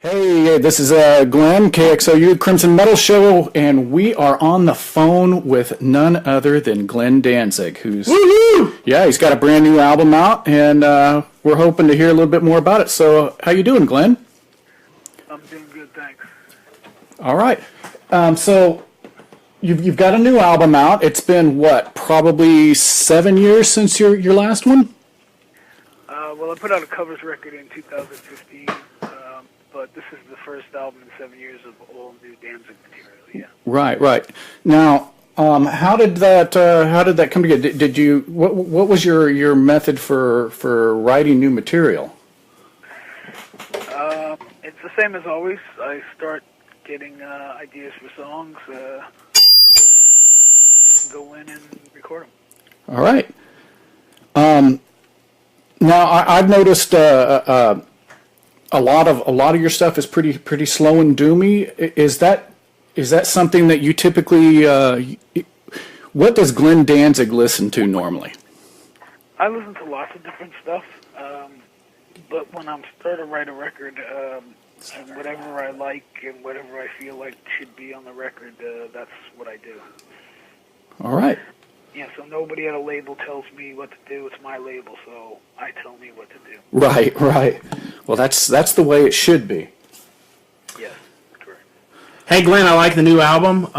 Hey, this is Glenn, KXOU Crimson Metal Show, and we are on the phone with none other than Glenn Danzig, who's Woohoo! yeah, he's got a brand new album out, and we're hoping to hear a little bit more about it. So, how you doing, Glenn? I'm doing good, thanks. All right. So you've got a new album out. It's been what, probably 7 years since your last one? Well, I put out a covers record in 2015, but this is the first album in 7 years of all new Danzig material. Yeah. Right, right. Now, how did that come together? Did you what was your method for writing new material? It's the same as always. I start getting ideas for songs, go in and record them. All right. Now I've noticed a lot of your stuff is pretty slow and doomy. Is that something that you typically? What does Glenn Danzig listen to normally? I listen to lots of different stuff, but when I'm starting to write a record, and whatever I like and whatever I feel like should be on the record, that's what I do. All right. Yeah, so nobody at a label tells me what to do. It's my label, so I tell me what to do. Right, right. Well, that's the way it should be. Yes, correct. Hey Glenn, I like the new album.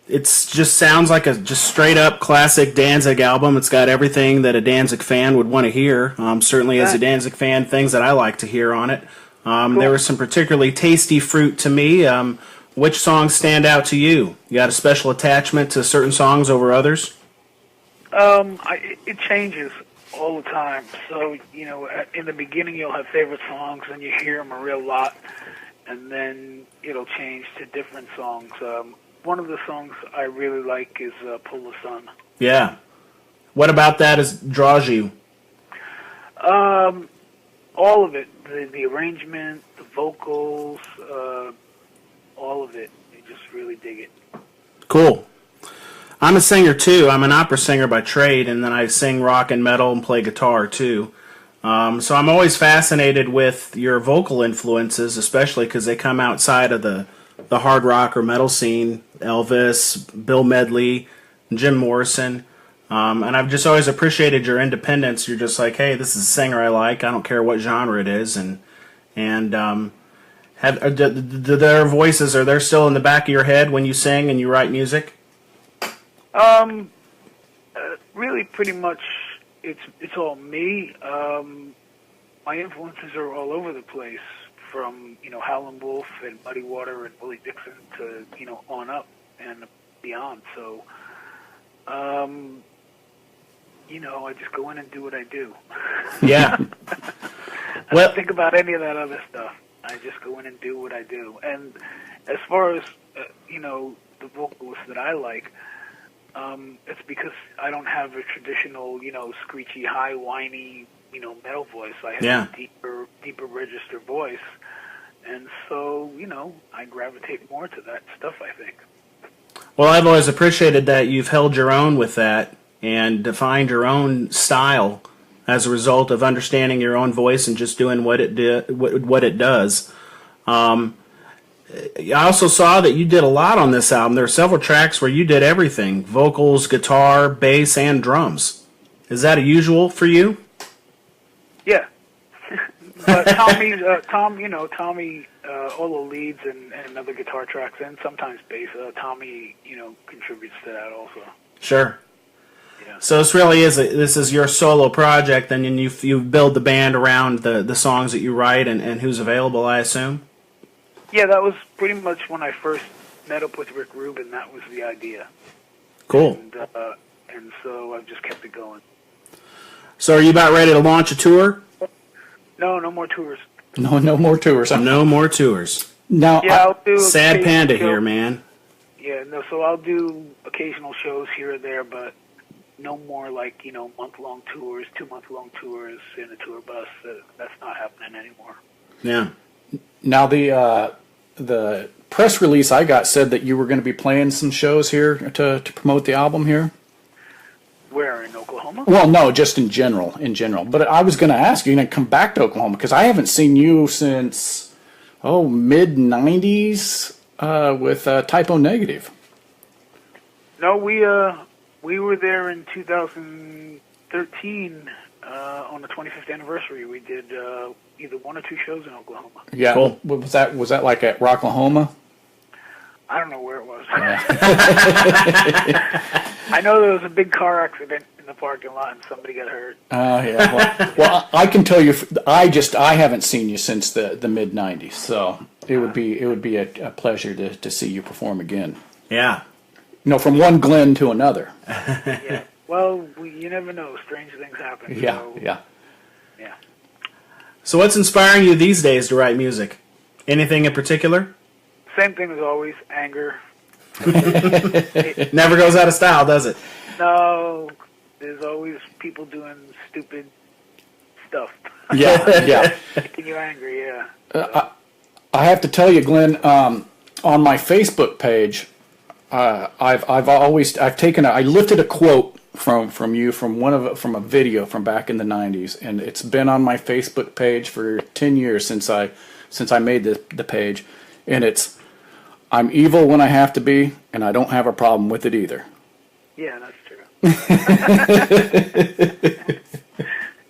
It just sounds like a just straight up classic Danzig album. It's got everything that a Danzig fan would want to hear. Certainly, as a Danzig fan, things that I like to hear on it. Cool. There was some particularly tasty fruit to me. Which songs stand out to you? You got a special attachment to certain songs over others? It changes all the time. So, in the beginning you'll have favorite songs and you hear them a real lot, and then it'll change to different songs. One of the songs I really like is Pull the Sun. Yeah. What about that draws you? All of it. The arrangement, the vocals, all of it. I just really dig it. Cool. I'm a singer too. I'm an opera singer by trade, and then I sing rock and metal and play guitar too. So I'm always fascinated with your vocal influences, especially because they come outside of the hard rock or metal scene. Elvis, Bill Medley, Jim Morrison. And I've just always appreciated your independence. You're just like, hey, this is a singer I like. I don't care what genre it is. Do their voices, are they still in the back of your head when you sing and you write music? Really, pretty much, it's all me. My influences are all over the place, from Howlin' Wolf and Muddy Water and Willie Dixon to on up and beyond. So, I just go in and do what I do. Yeah. I don't think about any of that other stuff. I just go in and do what I do. And as far as the vocalists that I like, it's because I don't have a traditional, screechy, high, whiny, metal voice. I have a deeper register voice, and so I gravitate more to that stuff, I think. Well, I've always appreciated that you've held your own with that and defined your own style as a result of understanding your own voice and just doing what it does. I also saw that you did a lot on this album. There are several tracks where you did everything: vocals, guitar, bass, and drums. Is that a usual for you? Yeah. But Tommy, all the leads and other guitar tracks, and sometimes bass. Tommy, contributes to that also. Sure. Yeah. So this is your solo project, and then you build the band around the songs that you write and who's available, I assume? Yeah, that was pretty much when I first met up with Rick Rubin. That was the idea. Cool. And so I've just kept it going. So are you about ready to launch a tour? No more tours. No more tours. No more tours. Now, Yeah, I'll do Sad panda occasional here, shows. man. Yeah, no. So I'll do occasional shows here or there, but no more like month-long tours, 2-month-long tours in a tour bus. That's not happening anymore. Yeah. now the press release I got said that you were going to be playing some shows here to promote the album here. Where, in Oklahoma? Well, no, just in general, But I was going to ask you, come back to Oklahoma because I haven't seen you since mid '90s with Typo Negative. No, we were there in 2013 on the 25th anniversary. We did either one or two shows in Oklahoma. Yeah, cool. Was that like at Rocklahoma? I don't know where it was. I know there was a big car accident in the parking lot and somebody got hurt. Yeah. Well, I can tell you, I haven't seen you since the mid '90s, so it would be a pleasure to see you perform again. Yeah. From one Glenn to another. Yeah. Well, you never know. Strange things happen. Yeah. So, Yeah. yeah. So what's inspiring you these days to write music? Anything in particular? Same thing as always. Anger. Never goes out of style, does it? No. There's always people doing stupid stuff. Yeah. Yeah. Making you angry. Yeah. I have to tell you, Glenn, on my Facebook page, I lifted a quote from you from a video from back in the '90s, and it's been on my Facebook page for 10 years since I made the page, and it's, "I'm evil when I have to be, and I don't have a problem with it either." Yeah, that's true.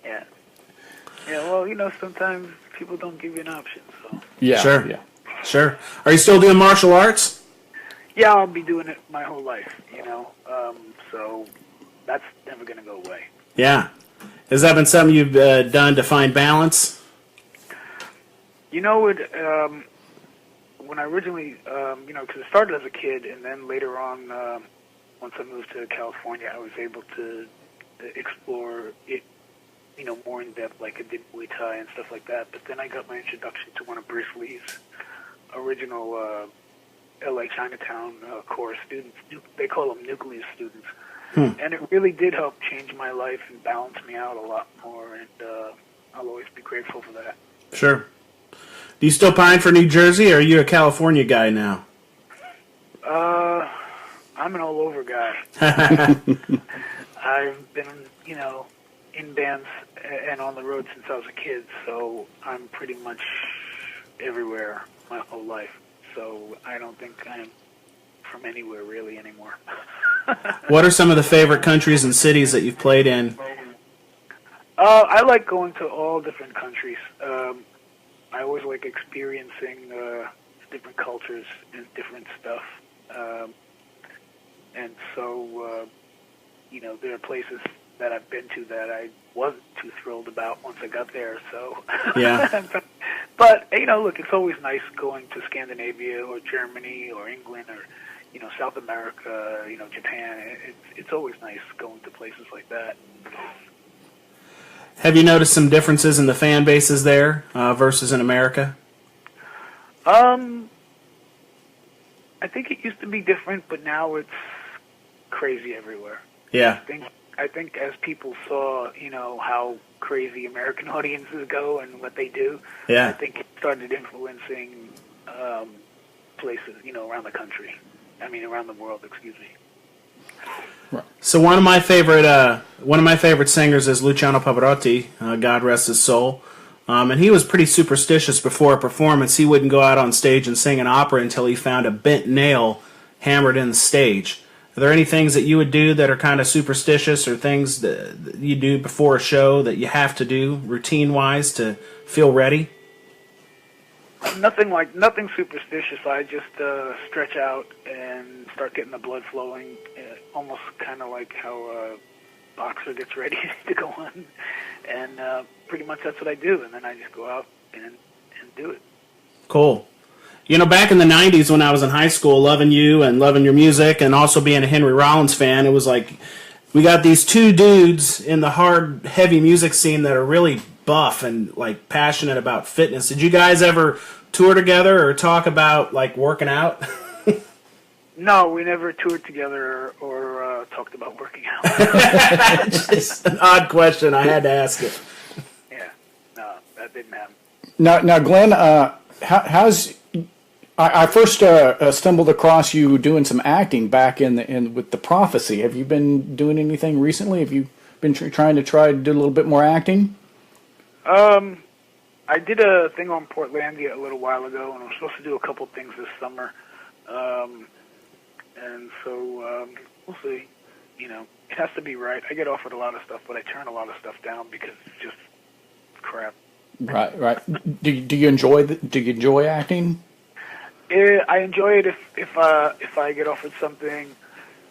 Yeah. Yeah. Well, sometimes people don't give you an option. So. Yeah. Sure. Yeah. Sure. Are you still doing martial arts? Yeah, I'll be doing it my whole life. So that's never going to go away. Yeah. Has that been something you've done to find balance? When I originally, because it started as a kid, and then later on, once I moved to California, I was able to explore it, more in depth, like I did Muay Thai and stuff like that. But then I got my introduction to one of Bruce Lee's original LA Chinatown core students. They call them nucleus students. And it really did help change my life and balance me out a lot more, and I'll always be grateful for that. Sure. Do you still pine for New Jersey, or are you a California guy now? I'm an all-over guy. I've been, in bands and on the road since I was a kid, so I'm pretty much everywhere my whole life. So I don't think I'm from anywhere really anymore. What are some of the favorite countries and cities that you've played in? I like going to all different countries. I always like experiencing different cultures and different stuff. And so, there are places that I've been to that I wasn't too thrilled about once I got there. So, Yeah. But, look, it's always nice going to Scandinavia or Germany or England or, South America, Japan. It's always nice going to places like that. Have you noticed some differences in the fan bases there versus in America? I think it used to be different, but now it's crazy everywhere. Yeah. I think as people saw, how crazy American audiences go and what they do, Yeah. I think it started influencing places, around the country. Around the world, excuse me. So one of my favorite singers is Luciano Pavarotti, God rest his soul. And he was pretty superstitious before a performance. He wouldn't go out on stage and sing an opera until he found a bent nail hammered in the stage. Are there any things that you would do that are kind of superstitious, or things that you do before a show that you have to do routine-wise to feel ready? Nothing superstitious. I just stretch out and start getting the blood flowing, almost kind of like how a boxer gets ready to go on. And pretty much that's what I do. And then I just go out and do it. Cool. Back in the 90s when I was in high school, loving you and loving your music and also being a Henry Rollins fan, it was like we got these two dudes in the hard, heavy music scene that are really buff and like passionate about fitness. Did you guys ever tour together or talk about like working out? No, we never toured together or talked about working out. Just an odd question. I had to ask it. Yeah, no, that didn't happen. Now, Glenn, how's I first stumbled across you doing some acting back with the Prophecy. Have you been doing anything recently? been trying to do a little bit more acting? I did a thing on Portlandia a little while ago, and I'm supposed to do a couple things this summer. And so we'll see. You know, it has to be right. I get offered a lot of stuff, but I turn a lot of stuff down because it's just crap. Right, right. Do you enjoy acting? I enjoy it if I get offered something,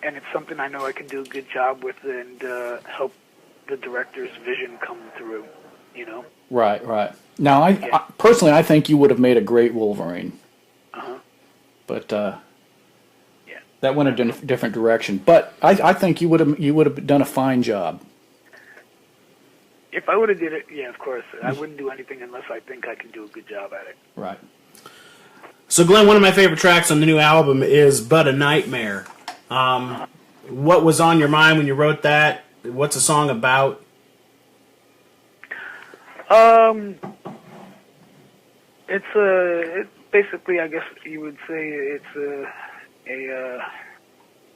and it's something I know I can do a good job with and help the director's vision come through. You know. Right, right. Now, I personally, I think you would have made a great Wolverine. But that went a different direction. But I think you would have done a fine job. If I would have did it, yeah, of course. I wouldn't do anything unless I think I can do a good job at it. Right. So, Glenn, one of my favorite tracks on the new album is "But a Nightmare." What was on your mind when you wrote that? What's the song about? It's basically, I guess you would say it's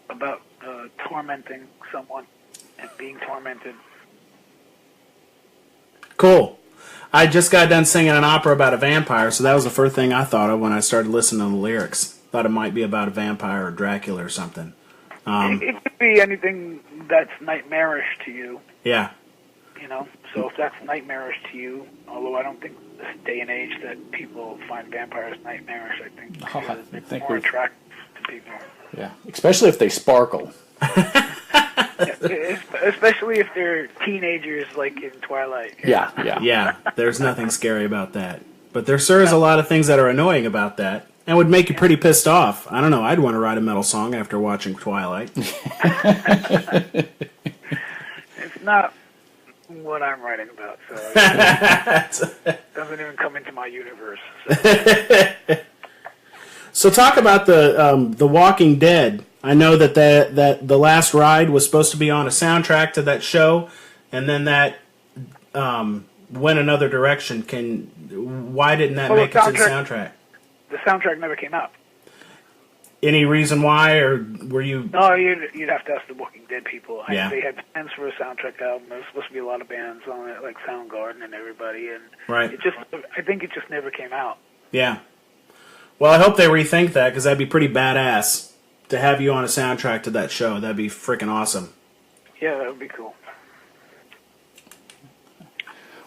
about tormenting someone and being tormented. Cool. I just got done singing an opera about a vampire, so that was the first thing I thought of when I started listening to the lyrics. Thought it might be about a vampire or Dracula or something. It could be anything that's nightmarish to you. Yeah. You know, so if that's nightmarish to you, although I don't think this day and age that people find vampires nightmarish, I think they're more attractive to people. Yeah, especially if they sparkle. Especially if they're teenagers like in Twilight. Yeah, there's nothing scary about that. But there sure is a lot of things that are annoying about that and would make you pretty pissed off. I don't know, I'd want to write a metal song after watching Twilight. It's not what I'm writing about, so it doesn't even come into my universe. So talk about the Walking Dead. I know that the last ride was supposed to be on a soundtrack to that show, and then that went another direction. Why didn't that make it to the soundtrack? The soundtrack never came out. Any reason why, or were you? No, you'd have to ask the Walking Dead people. Yeah. They had plans for a soundtrack album. There was supposed to be a lot of bands on it, like Soundgarden and everybody, and right. I think it just never came out. Yeah. Well, I hope they rethink that, because that'd be pretty badass to have you on a soundtrack to that show. That'd be freaking awesome. Yeah, that would be cool.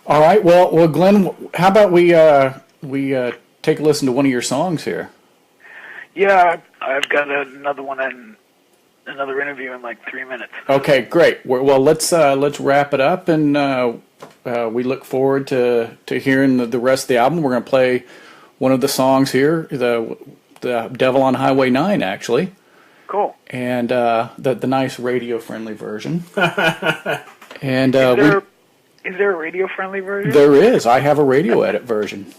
All right. Well, Glenn, how about we take a listen to one of your songs here? Yeah, I've got another one and another interview in like 3 minutes. Okay, great. Well, let's wrap it up, and we look forward to hearing the rest of the album. We're going to play one of the songs here, the Devil on Highway 9, actually. Cool. And the nice radio-friendly version. And is there a radio-friendly version? There is. I have a radio edit version.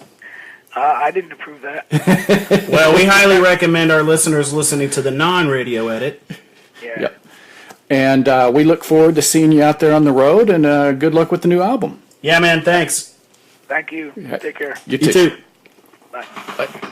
I didn't approve that. Well, we highly recommend our listeners listening to the non-radio edit. Yeah. Yep. And we look forward to seeing you out there on the road, and good luck with the new album. Yeah, man, thanks. Thank you. Take care. You too. Bye. Bye.